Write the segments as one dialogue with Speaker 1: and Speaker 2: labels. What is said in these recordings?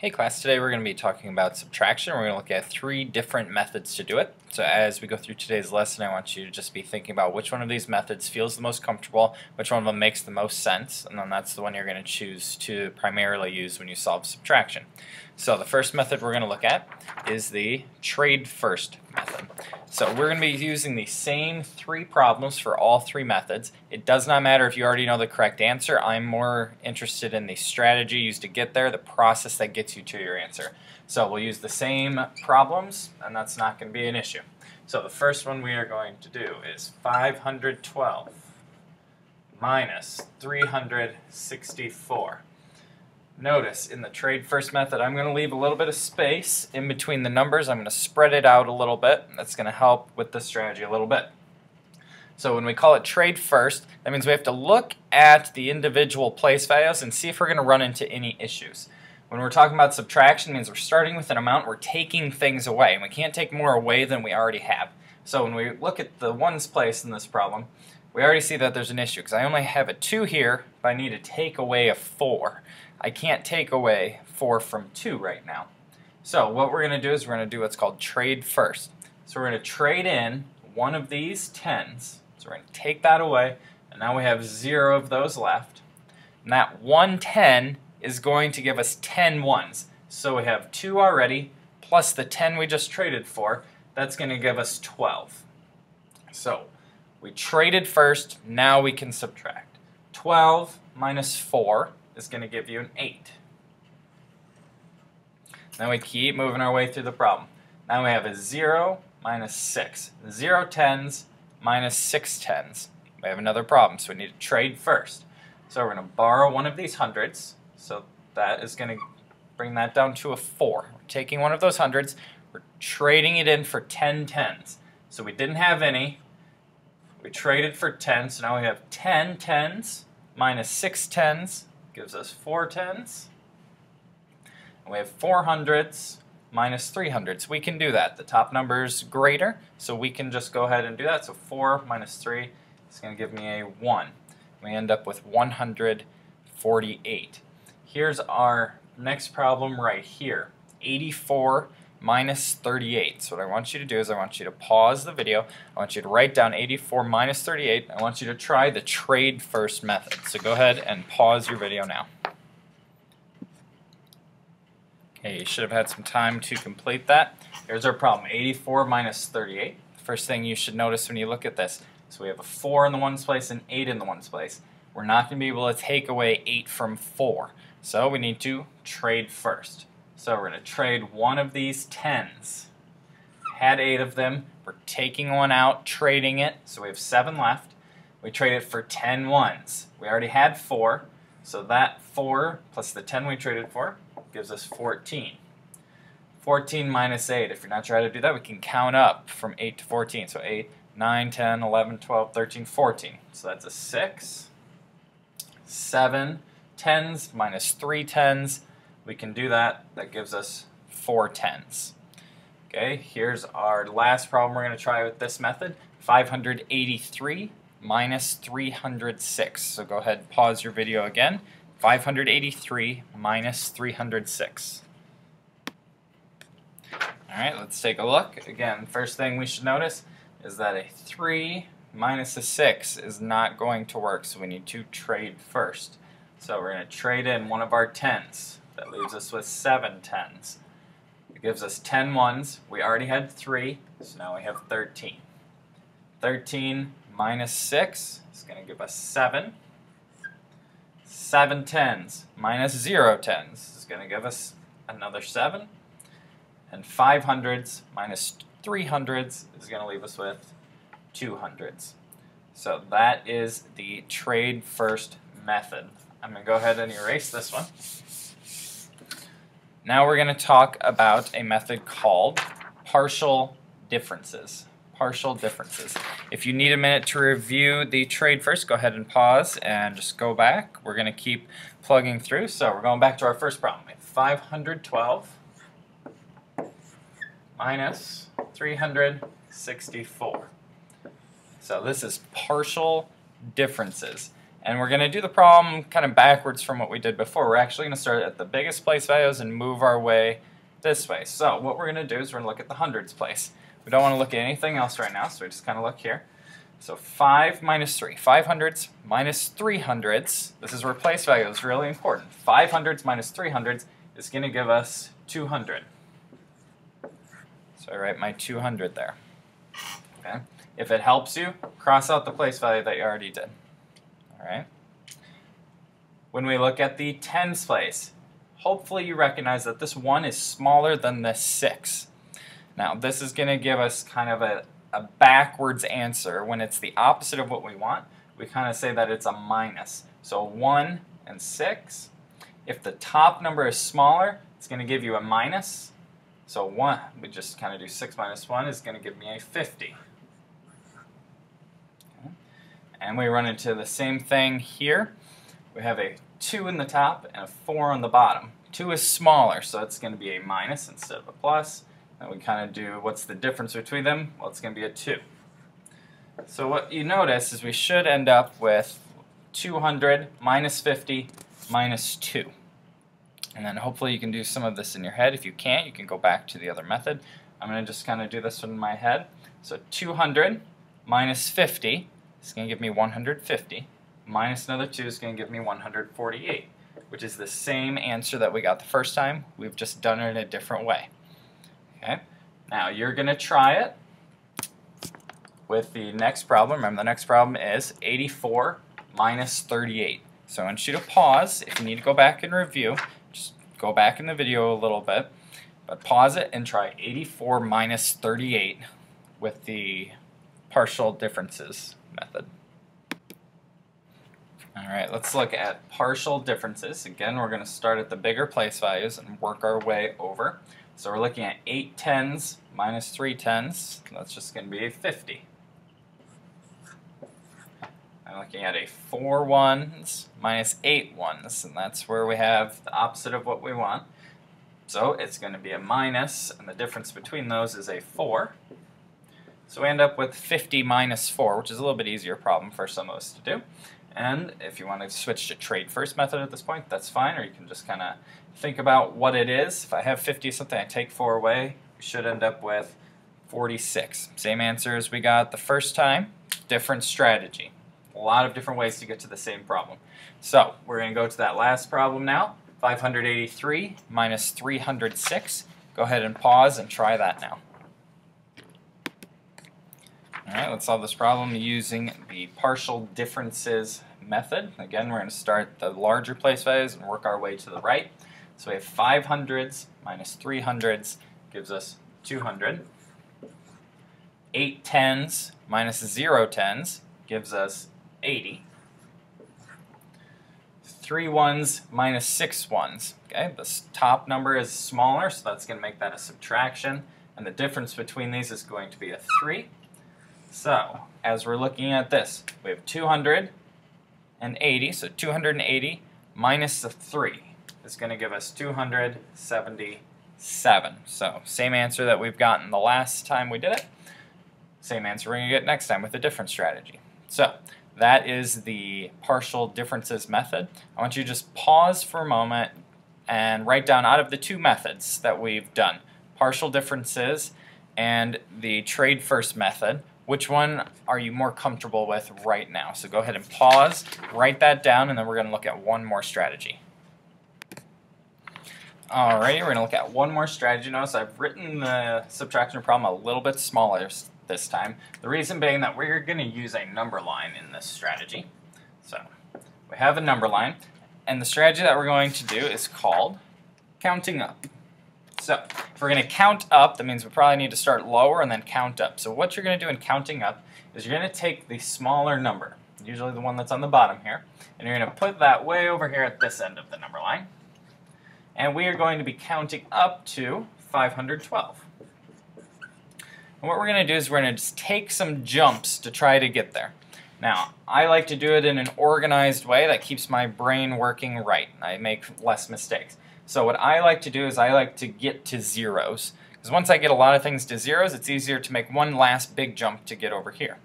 Speaker 1: Hey class, today we're going to be talking about subtraction. We're going to look at 3 different methods to do it. So as we go through today's lesson, I want you to just be thinking about which one of these methods feels the most comfortable, which one of them makes the most sense, and then that's the one you're going to choose to primarily use when you solve subtraction. So the first method we're going to look at is the trade first method. So we're going to be using the same 3 problems for all 3 methods. It does not matter if you already know the correct answer. I'm more interested in the strategy used to get there, the process that gets you to your answer. So we'll use the same problems, and that's not going to be an issue. So the first one we are going to do is 512 minus 364. Notice in the trade first method I'm going to leave a little bit of space in between the numbers. I'm going to spread it out a little bit. That's going to help with the strategy a little bit. So when we call it trade first, that means we have to look at the individual place values and see if we're going to run into any issues. When we're talking about subtraction, it means we're starting with an amount, we're taking things away, and we can't take more away than we already have. So when we look at the ones place in this problem, we already see that there's an issue because I only have a 2 here, but I need to take away a 4. I can't take away 4 from 2 right now. So what we're going to do is we're going to do what's called trade first. So we're going to trade in one of these 10s. So we're going to take that away, and now we have 0 of those left. And that 1 10 is going to give us 10 ones. So we have 2 already, plus the 10 we just traded for. That's going to give us 12. So we traded first, now we can subtract. 12 minus 4 is going to give you an 8. Then we keep moving our way through the problem. Now we have a 0 minus 6. 0 tens minus 6 tens. We have another problem, so we need to trade first. So we're going to borrow one of these hundreds. So that is going to bring that down to a 4. We're taking one of those hundreds, we're trading it in for 10 tens. So we didn't have any. We traded for 10, so now we have 10 tens minus 6 tens gives us 4 tens. And we have 4 hundreds minus 3 hundreds. We can do that. The top number is greater, so we can just go ahead and do that. So 4 minus 3 is going to give me a 1. We end up with 148. Here's our next problem right here. 84 minus 38. So what I want you to do is I want you to pause the video. I want you to write down 84 minus 38. I want you to try the trade first method. So go ahead and pause your video now. Okay, you should have had some time to complete that. Here's our problem, 84 minus 38. First thing you should notice when you look at this is we have a 4 in the ones place and 8 in the ones place. We're not going to be able to take away 8 from 4. So we need to trade first. So we're going to trade one of these 10s. Had 8 of them. We're taking one out, trading it. So we have 7 left. We trade it for 10 ones. We already had 4. So that 4 plus the 10 we traded for gives us 14. 14 minus 8. If you're not sure how to do that, we can count up from 8 to 14. So 8, 9, 10, 11, 12, 13, 14. So that's a 6. 7 tens minus 3 tens. We can do that. That gives us 4 tens. Okay, here's our last problem we're going to try with this method. 583 minus 306. So go ahead and pause your video again. 583 minus 306. Alright, let's take a look. Again, first thing we should notice is that a 3 minus a 6 is not going to work, so we need to trade first. So we're going to trade in one of our 10s. That leaves us with 7 tens. It gives us 10 ones. We already had 3, so now we have 13. 13 minus 6 is going to give us 7. 7 tens minus 0 tens is going to give us another 7. And 5 hundreds minus 3 hundreds is going to leave us with 2 hundreds. So that is the trade first method. I'm going to go ahead and erase this one. Now we're going to talk about a method called partial differences. Partial differences. If you need a minute to review the trade first, go ahead and pause and just go back. We're going to keep plugging through. So we're going back to our first problem. 512 minus 364. So this is partial differences. And we're going to do the problem kind of backwards from what we did before. We're actually going to start at the biggest place values and move our way this way. So what we're going to do is we're going to look at the hundreds place. We don't want to look at anything else right now, so we just kind of look here. So 5 minus 3. 5 hundredths minus 3 hundredths. This is where place value is really important. 5 hundredths minus 3 hundredths is going to give us 200. So I write my 200 there. Okay. If it helps you, cross out the place value that you already did. All right. When we look at the tens place, hopefully you recognize that this 1 is smaller than this 6. Now this is going to give us kind of a backwards answer. When it's the opposite of what we want, we kind of say that it's a minus. So 1 and 6. If the top number is smaller, it's going to give you a minus. So 1, we just kind of do 6 minus 1 is going to give me a 50. Okay. And we run into the same thing here. We have a 2 in the top and a 4 on the bottom. 2 is smaller, so it's going to be a minus instead of a plus. And we kind of do, what's the difference between them? Well, it's going to be a 2. So what you notice is we should end up with 200 minus 50 minus 2. And then hopefully you can do some of this in your head. If you can't, you can go back to the other method. I'm going to just kind of do this one in my head. So 200 minus 50 is going to give me 150. Minus another 2 is going to give me 148, which is the same answer that we got the first time. We've just done it in a different way. Okay. Now you're going to try it with the next problem. Remember, the next problem is 84 minus 38. So I want you to pause. If you need to go back and review, just go back in the video a little bit. But pause it and try 84 minus 38 with the partial differences method. Alright, let's look at partial differences. Again, we're going to start at the bigger place values and work our way over. So we're looking at 8 tens minus 3 tens. That's just going to be a 50. I'm looking at a 4 ones minus 8 ones, and that's where we have the opposite of what we want. So it's going to be a minus, and the difference between those is a 4. So we end up with 50 minus 4, which is a little bit easier problem for some of us to do. And if you want to switch to trade first method at this point, that's fine, or you can just kind of think about what it is. If I have 50 something, I take 4 away, we should end up with 46. Same answer as we got the first time, different strategy. A lot of different ways to get to the same problem. So we're going to go to that last problem now, 583 minus 306. Go ahead and pause and try that now. Alright, let's solve this problem using the partial differences method. Again, we're going to start the larger place values and work our way to the right. So we have 5 hundredths minus 3 hundredths gives us 200. 8 tens minus 0 tens gives us 80. 3 ones minus 6 ones. Okay, the top number is smaller, so that's going to make that a subtraction. And the difference between these is going to be a 3. So, as we're looking at this, we have 280, so 280 minus the 3 is going to give us 277. So, same answer that we've gotten the last time we did it. Same answer we're going to get next time with a different strategy. So, that is the partial differences method. I want you to just pause for a moment and write down out of the 2 methods that we've done, partial differences and the trade first method, which one are you more comfortable with right now? So go ahead and pause, write that down, and then we're going to look at one more strategy. Alrighty, we're going to look at one more strategy. Notice I've written the subtraction problem a little bit smaller this time. The reason being that we're going to use a number line in this strategy. So we have a number line, and the strategy that we're going to do is called counting up. So if we're going to count up, that means we probably need to start lower and then count up. So what you're going to do in counting up is you're going to take the smaller number, usually the one that's on the bottom here, and you're going to put that way over here at this end of the number line. And we are going to be counting up to 512. And what we're going to do is we're going to just take some jumps to try to get there. Now, I like to do it in an organized way that keeps my brain working right. I make less mistakes. So what I like to do is I like to get to zeros. Because once I get a lot of things to zeros, it's easier to make one last big jump to get over here.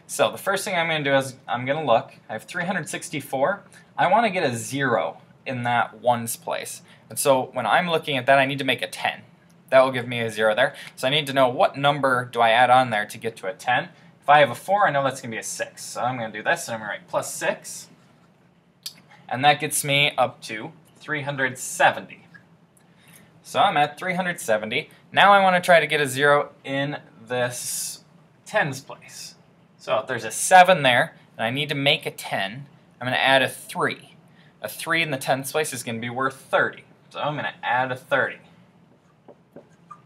Speaker 1: So the first thing I'm going to do is I'm going to look. I have 364. I want to get a 0 in that ones place. And so when I'm looking at that, I need to make a 10. That will give me a 0 there. So I need to know what number do I add on there to get to a 10. If I have a 4, I know that's going to be a 6. So I'm going to do this, and I'm going to write plus 6. And that gets me up to 370. So I'm at 370. Now I want to try to get a 0 in this tens place. So if there's a 7 there, and I need to make a 10, I'm going to add a 3. A 3 in the tens place is going to be worth 30. So I'm going to add a 30.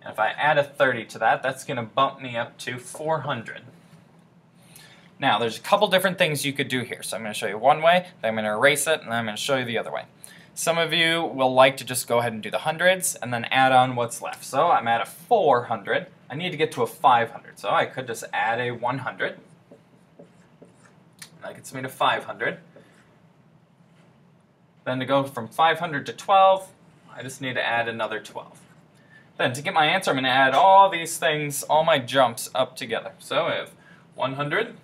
Speaker 1: And if I add a 30 to that, that's going to bump me up to 400. Now, there's a couple different things you could do here. So I'm going to show you one way, then I'm going to erase it, and then I'm going to show you the other way. Some of you will like to just go ahead and do the hundreds and then add on what's left. So I'm at a 400. I need to get to a 500. So I could just add a 100. That gets me to 500. Then to go from 500 to 12, I just need to add another 12. Then to get my answer, I'm going to add all these things, all my jumps up together. So I have 100,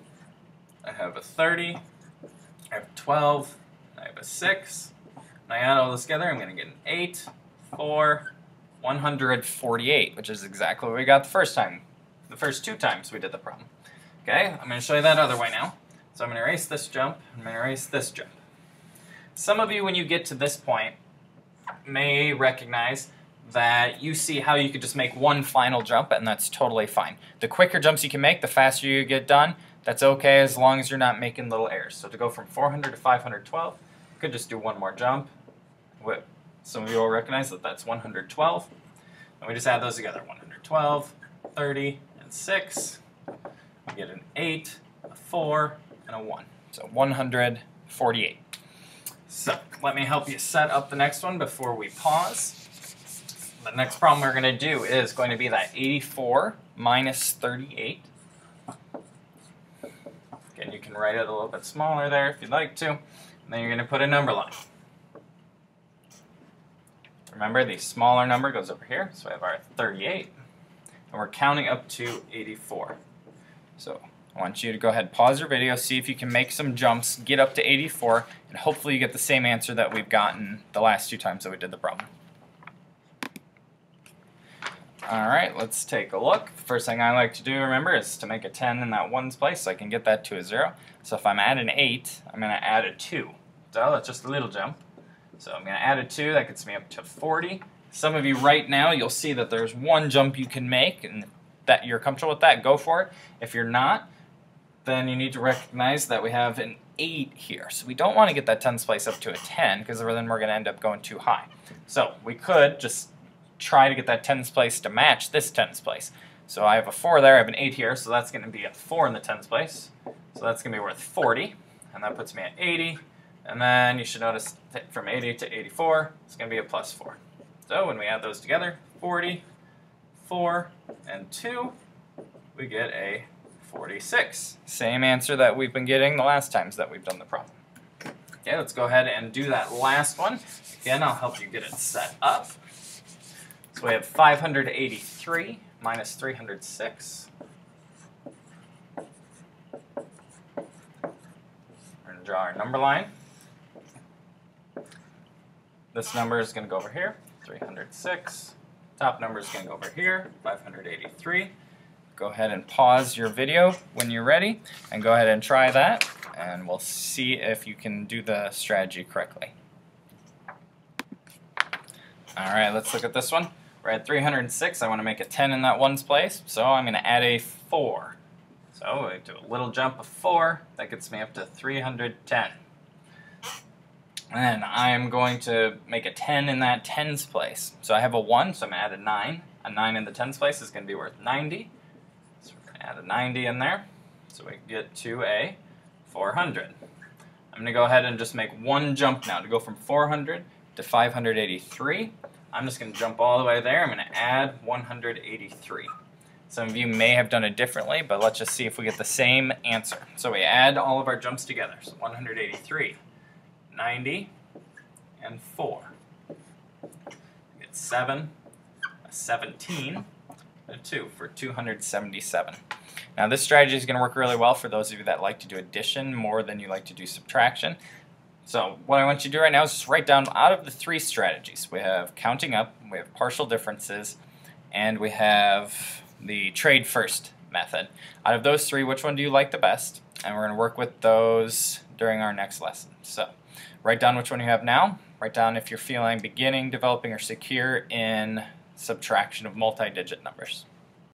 Speaker 1: I have a 30, I have 12, I have a 6. When I add all this together, I'm going to get an 8, 4, 148, which is exactly what we got the first time, the first 2 times we did the problem. Okay, I'm going to show you that other way now. So I'm going to erase this jump, I'm going to erase this jump. Some of you, when you get to this point, may recognize that you see how you could just make one final jump, and that's totally fine. The quicker jumps you can make, the faster you get done. That's okay as long as you're not making little errors. So to go from 400 to 512, you could just do one more jump. Some of you will recognize that that's 112. And we just add those together. 112, 30, and 6. We get an 8, a 4, and a 1. So 148. So let me help you set up the next one before we pause. The next problem we're going to do is going to be that 84 minus 38. Again, you can write it a little bit smaller there if you'd like to. And then you're going to put a number line. Remember, the smaller number goes over here, so we have our 38. And we're counting up to 84. So I want you to go ahead and pause your video, see if you can make some jumps, get up to 84, and hopefully you get the same answer that we've gotten the last 2 times that we did the problem. Alright, let's take a look. The first thing I like to do, remember, is to make a 10 in that ones place so I can get that to a 0. So if I'm at an 8, I'm going to add a 2. So that's just a little jump. So I'm going to add a 2, that gets me up to 40. Some of you right now, you'll see that there's one jump you can make, and that you're comfortable with that, go for it. If you're not, then you need to recognize that we have an 8 here. So we don't want to get that tens place up to a 10, because then we're going to end up going too high. So we could just try to get that tens place to match this tens place. So I have a 4 there, I have an 8 here, so that's going to be a 4 in the tens place. So that's going to be worth 40, and that puts me at 80. And then you should notice that from 80 to 84, it's going to be a plus 4. So when we add those together, 40, 4, and 2, we get a 46. Same answer that we've been getting the last times that we've done the problem. Okay, let's go ahead and do that last one. Again, I'll help you get it set up. So we have 583 minus 306. We're going to draw our number line. This number is going to go over here, 306. Top number is going to go over here, 583. Go ahead and pause your video when you're ready, and go ahead and try that, and we'll see if you can do the strategy correctly. Alright, let's look at this one. We're at 306. I want to make a 10 in that ones place, so I'm going to add a 4. So I do a little jump of 4. That gets me up to 310. And I'm going to make a 10 in that tens place. So I have a 1, so I'm going to add a 9. A 9 in the tens place is going to be worth 90. So we're going to add a 90 in there. So we get to a 400. I'm going to go ahead and just make one jump now to go from 400 to 583. I'm just going to jump all the way there. I'm going to add 183. Some of you may have done it differently, but let's just see if we get the same answer. So we add all of our jumps together. So 183, 90, and 4. We get 7, a 17, and a 2 for 277. Now this strategy is going to work really well for those of you that like to do addition more than you like to do subtraction. So what I want you to do right now is just write down out of the three strategies. We have counting up, we have partial differences, and we have the trade first method. Out of those three, which one do you like the best? And we're going to work with those during our next lesson. So write down which one you have now. Write down if you're feeling beginning, developing, or secure in subtraction of multi-digit numbers.